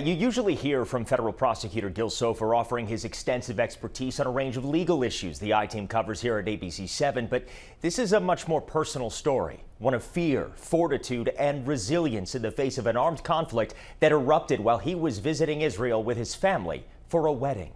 You usually hear from federal prosecutor Gil Soffer offering his extensive expertise on a range of legal issues the I-Team covers here at ABC7, but this is a much more personal story, one of fear, fortitude, and resilience in the face of an armed conflict that erupted while he was visiting Israel with his family for a wedding.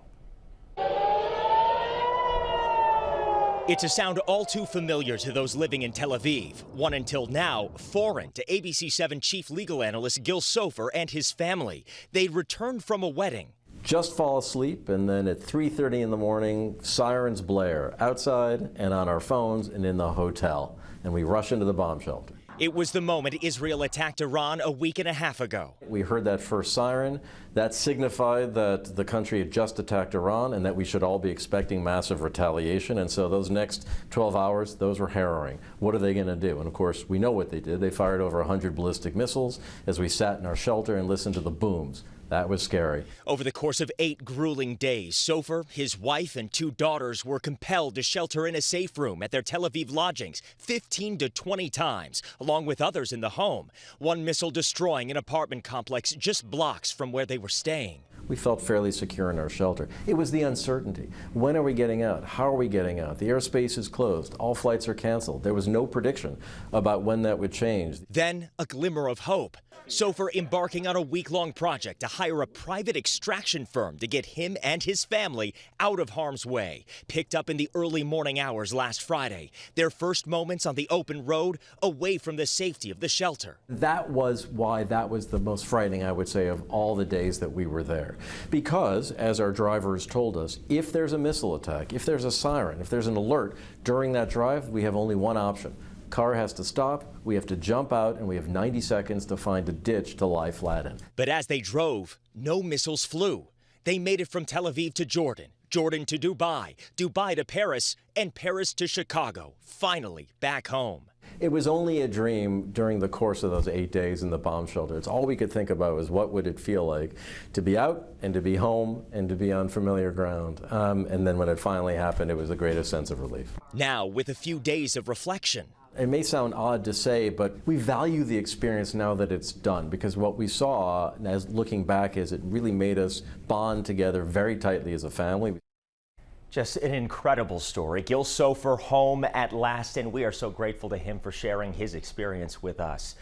It's a sound all too familiar to those living in Tel Aviv, one until now foreign to ABC7 chief legal analyst Gil Soffer and his family. They'd returned from a wedding. Just fall asleep, and then at 3:30 in the morning, sirens blare outside and on our phones and in the hotel, and we rush into the bomb shelter. It was the moment Israel attacked Iran a week and a half ago. We heard that first siren. That signified that the country had just attacked Iran and that we should all be expecting massive retaliation. And so those next 12 hours, those were harrowing. What are they going to do? And of course, we know what they did. They fired over 100 ballistic missiles as we sat in our shelter and listened to the booms. That was scary. Over the course of 8 grueling days, Soffer, his wife, and 2 daughters were compelled to shelter in a safe room at their Tel Aviv lodgings 15 to 20 times, along with others in the home. One missile destroying an apartment complex just blocks from where they were staying. We felt fairly secure in our shelter. It was the uncertainty. When are we getting out? How are we getting out? The airspace is closed. All flights are canceled. There was no prediction about when that would change. Then a glimmer of hope. Soffer embarking on a week-long project to hire a private extraction firm to get him and his family out of harm's way. Picked up in the early morning hours last Friday. Their first moments on the open road, away from the safety of the shelter. That was why that was the most frightening, I would say, of all the days that we were there. Because, as our drivers told us, if there's a missile attack, if there's a siren, if there's an alert during that drive, we have only one option. Car has to stop, we have to jump out, and we have 90 seconds to find a ditch to lie flat in. But as they drove, no missiles flew. They made it from Tel Aviv to Jordan, Jordan to Dubai, Dubai to Paris, and Paris to Chicago, finally back home. It was only a dream during the course of those 8 days in the bomb shelter. It's all we could think about was what would it feel like to be out and to be home and to be on familiar ground. And then when it finally happened, it was the greatest sense of relief. Now, with a few days of reflection. It may sound odd to say, but we value the experience now that it's done, because what we saw, as looking back, is it really made us bond together very tightly as a family. Just an incredible story. Gil Soffer home at last, and we are so grateful to him for sharing his experience with us.